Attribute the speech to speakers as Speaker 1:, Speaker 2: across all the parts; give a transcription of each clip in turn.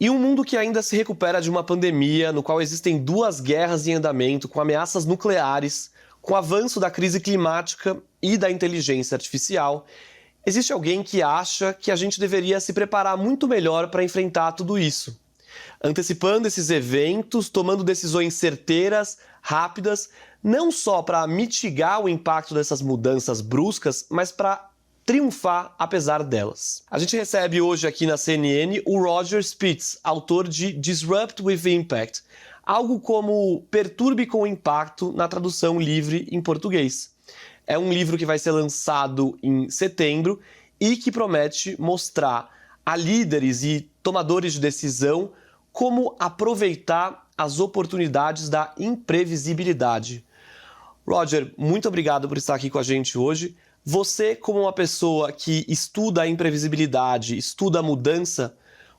Speaker 1: E um mundo que ainda se recupera de uma pandemia, no qual existem 2 guerras em andamento, com ameaças nucleares, com o avanço da crise climática e da inteligência artificial, existe alguém que acha que a gente deveria se preparar muito melhor para enfrentar tudo isso. Antecipando esses eventos, tomando decisões certeiras, rápidas, não só para mitigar o impacto dessas mudanças bruscas, mas para triunfar apesar delas. A gente recebe hoje aqui na CNN o Roger Spitz, autor de Disrupt with Impact, algo como Perturbe com Impacto na tradução livre em português. É um livro que vai ser lançado em setembro e que promete mostrar a líderes e tomadores de decisão como aproveitar as oportunidades da imprevisibilidade. Roger, muito obrigado por estar aqui com a gente hoje. Você, como uma pessoa que estuda a imprevisibilidade, estuda a mudança,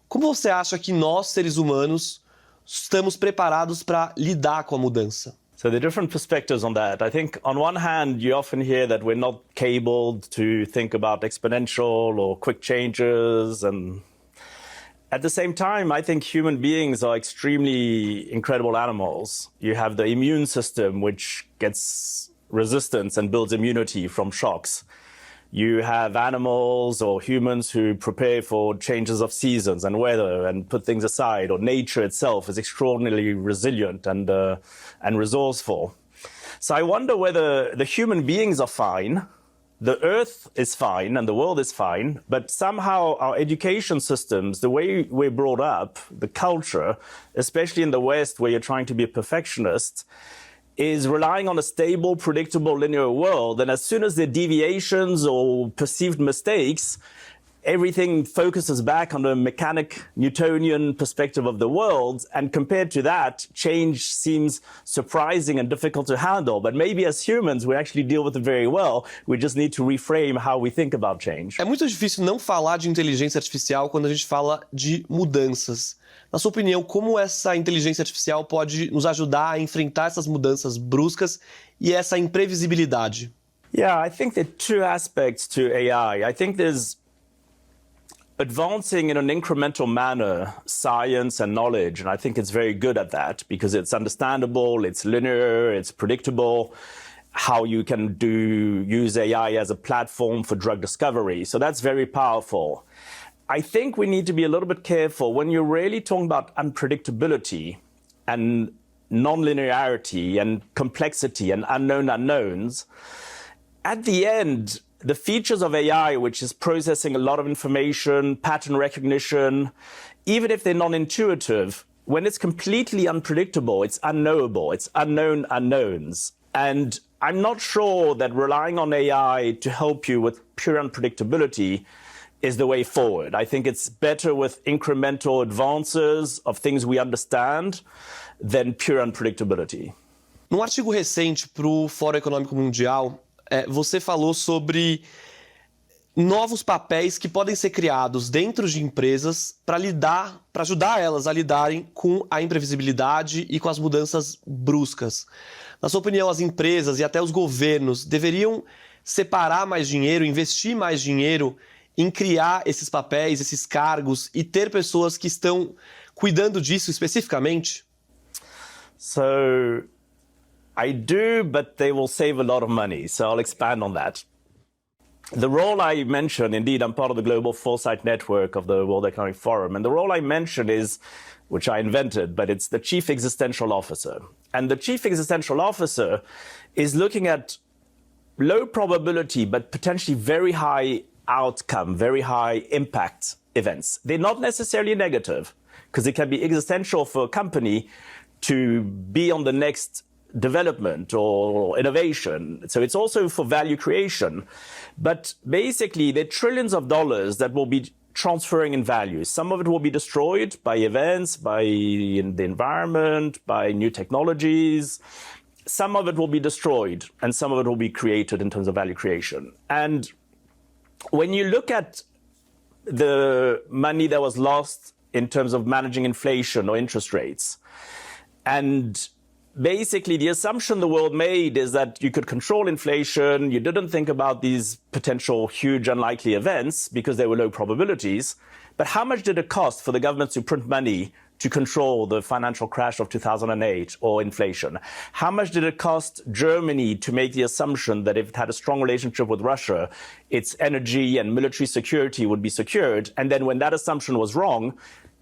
Speaker 1: como você acha que nós, seres humanos, estamos preparados para lidar com a mudança?
Speaker 2: So there are different perspectives on that. I think on one hand, you often hear that we're not cabled to think about exponential or quick changes. And at the same time, I think human beings are extremely incredible animals. You have the immune system, which gets resistance and builds immunity from shocks. You have animals or humans who prepare for changes of seasons and weather and put things aside, or nature itself is extraordinarily resilient and resourceful. So I wonder whether the human beings are fine, the earth is fine and the world is fine, but somehow our education systems, the way we're brought up, the culture, especially in the West where you're trying to be a perfectionist, is relying on a stable, predictable, linear world. And as soon as there are deviations or perceived mistakes, everything focuses back on the mechanic Newtonian perspective of the world. And compared to that, change seems surprising and difficult to handle. But maybe as humans, we actually deal with it very well. We just need to reframe how we think about change.
Speaker 1: É muito difícil não falar de inteligência artificial quando a gente fala de mudanças. Na sua opinião, como essa inteligência artificial pode nos ajudar a enfrentar essas mudanças bruscas e essa imprevisibilidade?
Speaker 2: Yeah, I think there are 2 aspects to AI. I think there's advancing in an incremental manner science and knowledge, and I think it's very good at that because it's understandable, it's linear, it's predictable, how you can use AI as a platform for drug discovery. So that's very powerful. I think we need to be a little bit careful when you're really talking about unpredictability and non-linearity and complexity and unknown unknowns. At the end, the features of AI, which is processing a lot of information, pattern recognition, even if they're non-intuitive, when it's completely unpredictable, it's unknowable, it's unknown unknowns. And I'm not sure that relying on AI to help you with pure unpredictability is the way forward. I think it's better with incremental advances of things we understand than pure unpredictability.
Speaker 1: Num artigo recente para o Fórum Econômico Mundial, você falou sobre novos papéis que podem ser criados dentro de empresas para ajudar elas a lidarem com a imprevisibilidade e com as mudanças bruscas. Na sua opinião, as empresas e até os governos deveriam separar mais dinheiro, investir mais dinheiro em criar esses papéis, esses cargos e ter pessoas que estão cuidando disso especificamente?
Speaker 2: So, I do, but they will save a lot of money. So I'll expand on that. The role I mentioned, indeed, I'm part of the global foresight network of the World Economic Forum. And the role I mentioned is, which I invented, but it's the chief existential officer. And the chief existential officer is looking at low probability, but potentially very high outcome, very high impact events. They're not necessarily negative because it can be existential for a company to be on the next development or innovation. So it's also for value creation. But basically, there are trillions of dollars that will be transferring in value. Some of it will be destroyed by events, by the environment, by new technologies. Some of it will be destroyed, and some of it will be created in terms of value creation. And when you look at the money that was lost in terms of managing inflation or interest rates, and basically the assumption the world made is that you could control inflation, you didn't think about these potential huge unlikely events because they were low probabilities, But how much did it cost for the government to print money to control the financial crash of 2008 or inflation? How much did it cost Germany to make the assumption that if it had a strong relationship with Russia, its energy and military security would be secured? And then when that assumption was wrong,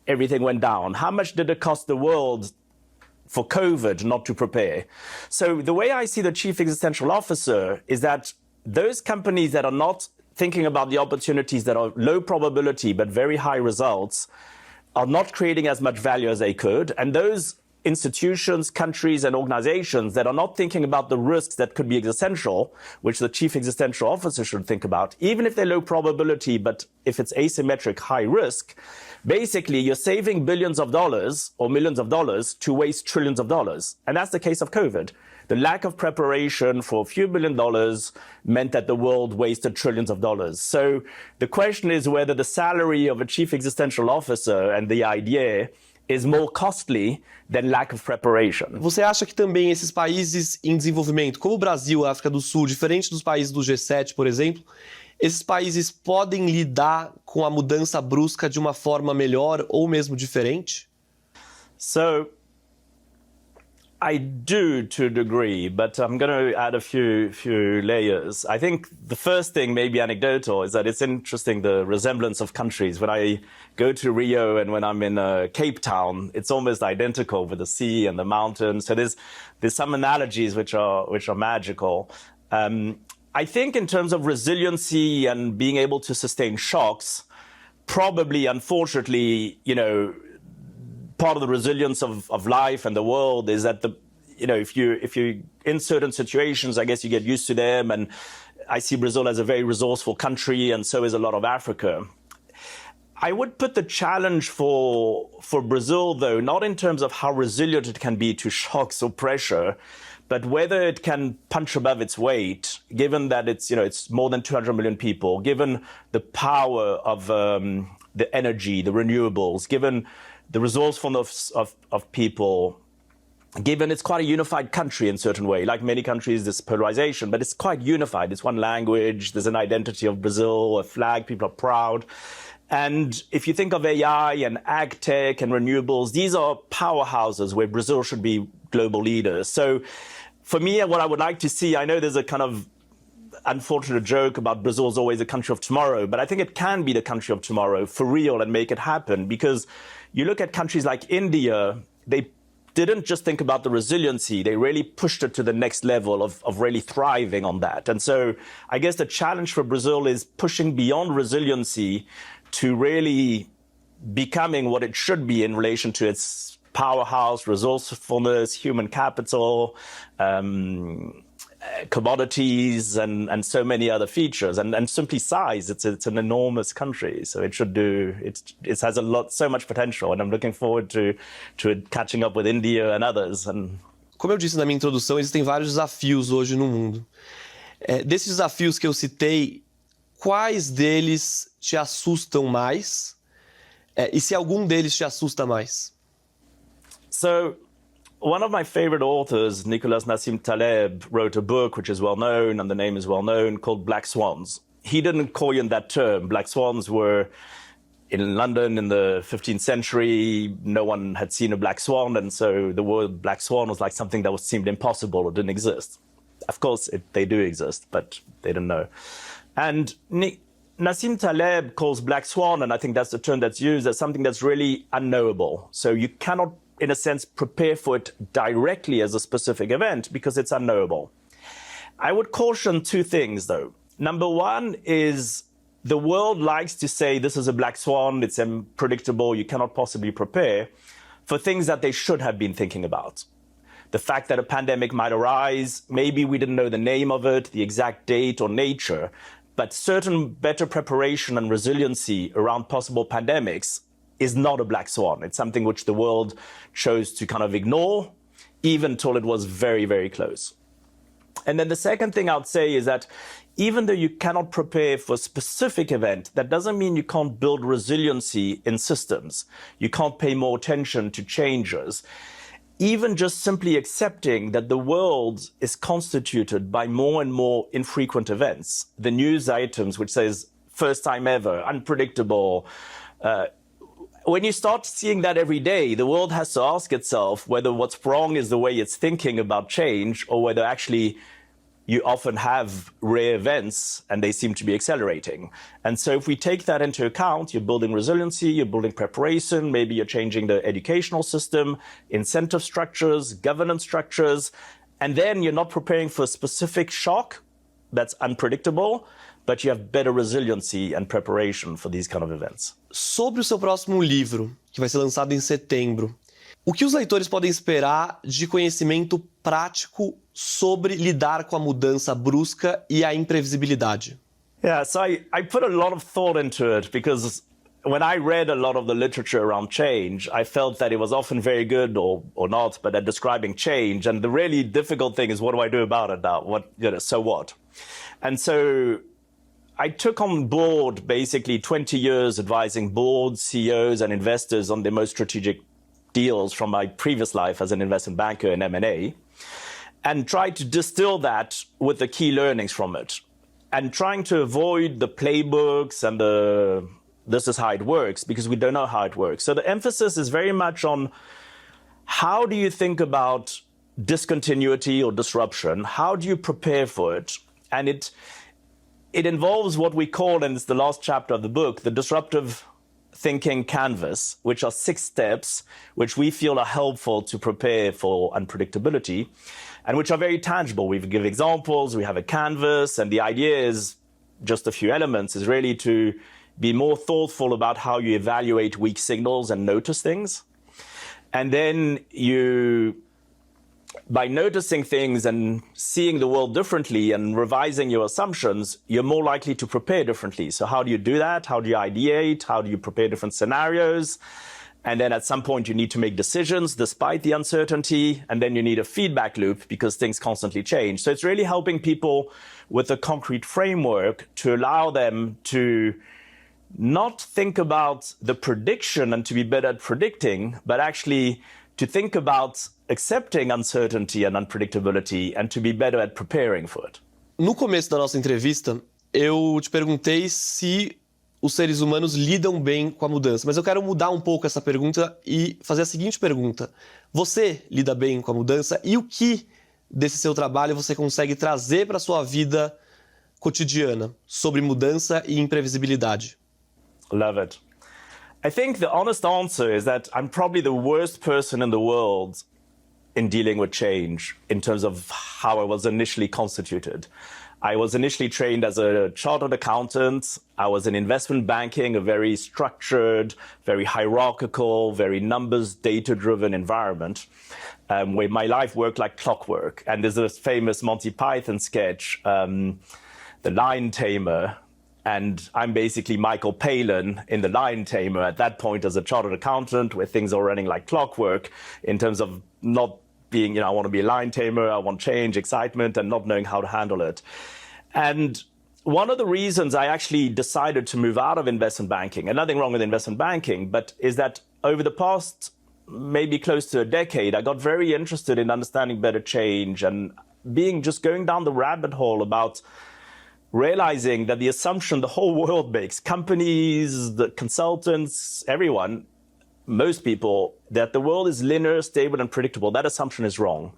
Speaker 2: everything went down. How much did it cost the world for COVID not to prepare? So the way I see the chief existential officer is that those companies that are not thinking about the opportunities that are low probability but very high results are not creating as much value as they could. And those institutions, countries, and organizations that are not thinking about the risks that could be existential, which the chief existential officer should think about, even if they're low probability, but if it's asymmetric, high risk, basically you're saving billions of dollars or millions of dollars to waste trillions of dollars. And that's the case of COVID. The lack of preparation for a few $1 billion meant that the world wasted trillions of dollars. So the question is whether the salary of a chief existential officer and the idea is more costly than lack of preparation.
Speaker 1: Você acha que também esses países em desenvolvimento, como o Brasil, a África do Sul, diferente dos países do G7, por exemplo, esses países podem lidar com a mudança brusca de uma forma melhor ou mesmo diferente?
Speaker 2: So, I do to a degree, but I'm going to add a few layers. I think the first thing, maybe anecdotal, is that it's interesting the resemblance of countries. When I go to Rio and when I'm in Cape Town, it's almost identical with the sea and the mountains. So there's some analogies which are magical. I think in terms of resiliency and being able to sustain shocks, probably, unfortunately, part of the resilience of life and the world is that if you're in certain situations, I guess you get used to them. And I see Brazil as a very resourceful country, and so is a lot of Africa. I would put the challenge for Brazil, though, not in terms of how resilient it can be to shocks or pressure, but whether it can punch above its weight, given that it's more than 200 million people, given the power of the energy, the renewables, given the resourcefulness of people, given it's quite a unified country in a certain way. Like many countries, there's polarization, but it's quite unified. It's one language, there's an identity of Brazil, a flag, people are proud. And if you think of AI and ag tech and renewables, these are powerhouses where Brazil should be global leaders. So for me, what I would like to see, I know there's a kind of unfortunate joke about Brazil is always a country of tomorrow, but I think it can be the country of tomorrow for real and make it happen. Because you look at countries like India, they didn't just think about the resiliency, they really pushed it to the next level of really thriving on that. And so I guess the challenge for Brazil is pushing beyond resiliency to really becoming what it should be in relation to its powerhouse, resourcefulness, human capital, commodities, and so many other features, and simply size. It's an enormous country, so it has so much potential, and I'm looking forward to it catching up with India and others.
Speaker 1: Como eu disse na minha introdução, existem vários desafios hoje no mundo. Desses desafios que eu citei, quais deles te assustam mais? E se algum deles te assusta mais?
Speaker 2: So, one of my favorite authors, Nicholas Nassim Taleb, wrote a book which is well known, and the name is well known, called Black Swans. He didn't coin that term. Black swans were in London in the 15th century. No one had seen a black swan, and so the word black swan was like something that seemed impossible or didn't exist. Of course, they do exist, but they didn't know. And Nassim Taleb calls black swan, and I think that's the term that's used, as something that's really unknowable. So you cannot, in a sense, prepare for it directly as a specific event because it's unknowable. I would caution two things, though. Number one is the world likes to say this is a black swan, it's unpredictable, you cannot possibly prepare for things that they should have been thinking about. The fact that a pandemic might arise, maybe we didn't know the name of it, the exact date or nature, but certain better preparation and resiliency around possible pandemics is not a black swan. It's something which the world chose to kind of ignore, even till it was very, very close. And then the second thing I would say is that even though you cannot prepare for a specific event, that doesn't mean you can't build resiliency in systems. You can't pay more attention to changes. Even just simply accepting that the world is constituted by more and more infrequent events. The news items which says first time ever, unpredictable, When you start seeing that every day, the world has to ask itself whether what's wrong is the way it's thinking about change, or whether actually you often have rare events and they seem to be accelerating. And so if we take that into account, you're building resiliency, you're building preparation, maybe you're changing the educational system, incentive structures, governance structures, and then you're not preparing for a specific shock that's unpredictable, but you have better resiliency and preparation for these kind of events.
Speaker 1: Sobre o seu próximo livro, que vai ser lançado em setembro, o que os leitores podem esperar de conhecimento prático sobre lidar com a mudança brusca e a imprevisibilidade?
Speaker 2: Yeah, so I put a lot of thought into it because when I read a lot of the literature around change, I felt that it was often very good or not, but at describing change. And the really difficult thing is, what do I do about it now? So what? And so I took on board basically 20 years advising boards, CEOs, and investors on their most strategic deals from my previous life as an investment banker in M&A, and tried to distill that with the key learnings from it, and trying to avoid the playbooks and this is how it works, because we don't know how it works. So the emphasis is very much on how do you think about discontinuity or disruption? How do you prepare for it? And it involves what we call, and it's the last chapter of the book, the disruptive thinking canvas, which are 6 steps which we feel are helpful to prepare for unpredictability and which are very tangible. We give examples, we have a canvas, and the idea is just a few elements, is really to be more thoughtful about how you evaluate weak signals and notice things. And then by noticing things and seeing the world differently and revising your assumptions, you're more likely to prepare differently. So how do you do that? How do you ideate? How do you prepare different scenarios? And then at some point you need to make decisions despite the uncertainty. And then you need a feedback loop because things constantly change. So it's really helping people with a concrete framework to allow them to not think about the prediction and to be better at predicting, but actually to think about accepting uncertainty and unpredictability and to be better at preparing for it.
Speaker 1: No começo da nossa entrevista, eu te perguntei se os seres humanos lidam bem com a mudança, mas eu quero mudar um pouco essa pergunta e fazer a seguinte pergunta. Você lida bem com a mudança e o que desse seu trabalho você consegue trazer para a sua vida cotidiana sobre mudança e imprevisibilidade?
Speaker 2: Love it. I think the honest answer is that I'm probably the worst person in the world in dealing with change in terms of how I was initially constituted. I was initially trained as a chartered accountant. I was in investment banking, a very structured, very hierarchical, very numbers, data-driven environment where my life worked like clockwork. And there's this famous Monty Python sketch, The Lion Tamer, and I'm basically Michael Palin in The Lion Tamer at that point as a chartered accountant where things are running like clockwork in terms of not being, I want to be a lion tamer, I want change, excitement, and not knowing how to handle it. And one of the reasons I actually decided to move out of investment banking, and nothing wrong with investment banking, but is that over the past maybe close to a decade, I got very interested in understanding better change and going down the rabbit hole about realizing that the assumption the whole world makes, companies, the consultants, everyone, most people, that the world is linear, stable, and predictable, that assumption is wrong.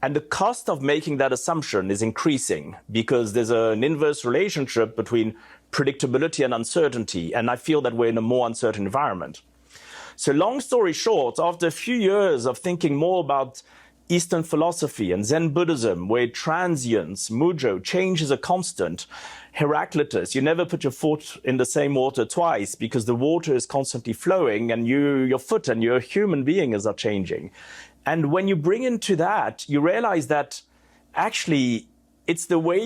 Speaker 2: And the cost of making that assumption is increasing because there's an inverse relationship between predictability and uncertainty. And I feel that we're in a more uncertain environment. So long story short, after a few years of thinking more about Eastern philosophy and Zen Buddhism, where transience, mujo, change is a constant. Heraclitus, you never put your foot in the same water twice because the water is constantly flowing and your foot and your human being are changing. And when you bring into that, you realize that actually it's the way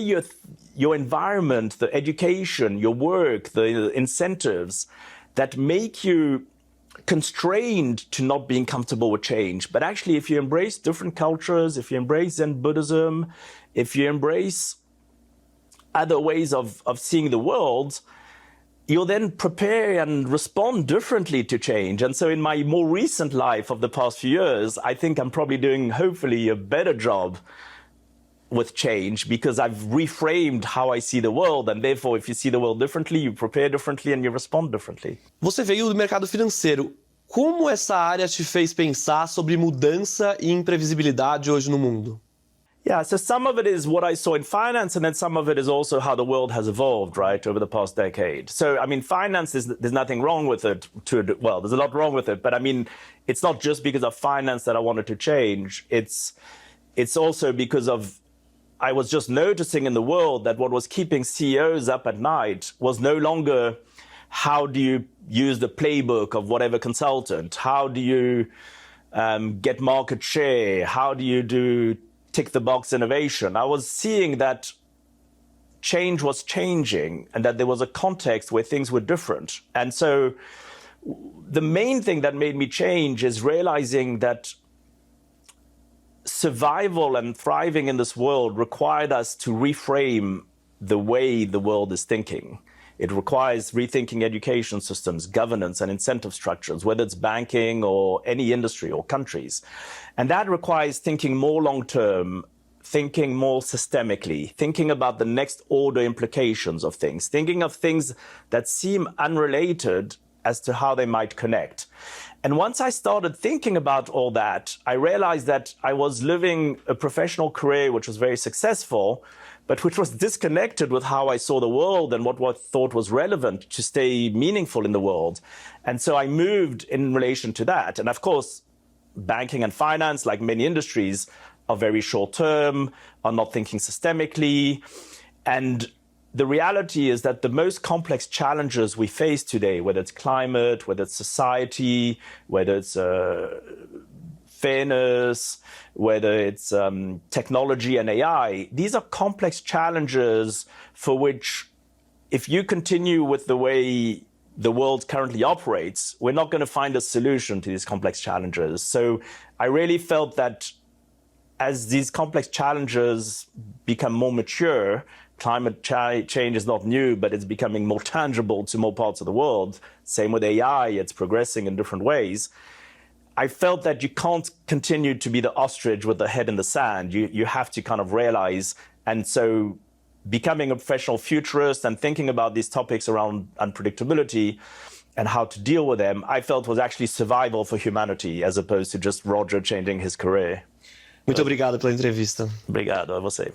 Speaker 2: your environment, the education, your work, the incentives that make you constrained to not being comfortable with change. But actually, if you embrace different cultures, if you embrace Zen Buddhism, if you embrace other ways of seeing the world, you'll then prepare and respond differently to change. And so in my more recent life of the past few years, I think I'm probably doing, hopefully, a better job with change because I've reframed how I see the world, and therefore if you see the world differently, you prepare differently and you respond differently.
Speaker 1: Você veio do mercado financeiro. Como essa área te fez pensar sobre mudança e imprevisibilidade hoje no mundo?
Speaker 2: Yeah, so some of it is what I saw in finance, and then some of it is also how the world has evolved, right, over the past decade. So, I mean, finance, there's nothing wrong with it. Well, there's a lot wrong with it, but I mean, it's not just because of finance that I wanted to change. It's also because of I was just noticing in the world that what was keeping CEOs up at night was no longer how do you use the playbook of whatever consultant? How do you get market share? How do you do tick the box innovation? I was seeing that change was changing and that there was a context where things were different. And so the main thing that made me change is realizing that survival and thriving in this world required us to reframe the way the world is thinking. It requires rethinking education systems, governance, and incentive structures, whether it's banking or any industry or countries. And that requires thinking more long-term, thinking more systemically, thinking about the next order implications of things, thinking of things that seem unrelated as to how they might connect. And once I started thinking about all that, I realized that I was living a professional career which was very successful, but which was disconnected with how I saw the world and what I thought was relevant to stay meaningful in the world. And so I moved in relation to that. And of course, banking and finance, like many industries, are very short term, are not thinking systemically. And the reality is that the most complex challenges we face today, whether it's climate, whether it's society, whether it's fairness, whether it's technology and AI, these are complex challenges for which, if you continue with the way the world currently operates, we're not going to find a solution to these complex challenges. So I really felt that as these complex challenges become more mature, climate change is not new, but it's becoming more tangible to more parts of the world. Same with AI, it's progressing in different ways. I felt that you can't continue to be the ostrich with the head in the sand. You have to kind of realize. And so becoming a professional futurist and thinking about these topics around unpredictability and how to deal with them, I felt was actually survival for humanity as opposed to just Roger changing his career.
Speaker 1: Muito obrigado pela entrevista.
Speaker 2: Obrigado a você.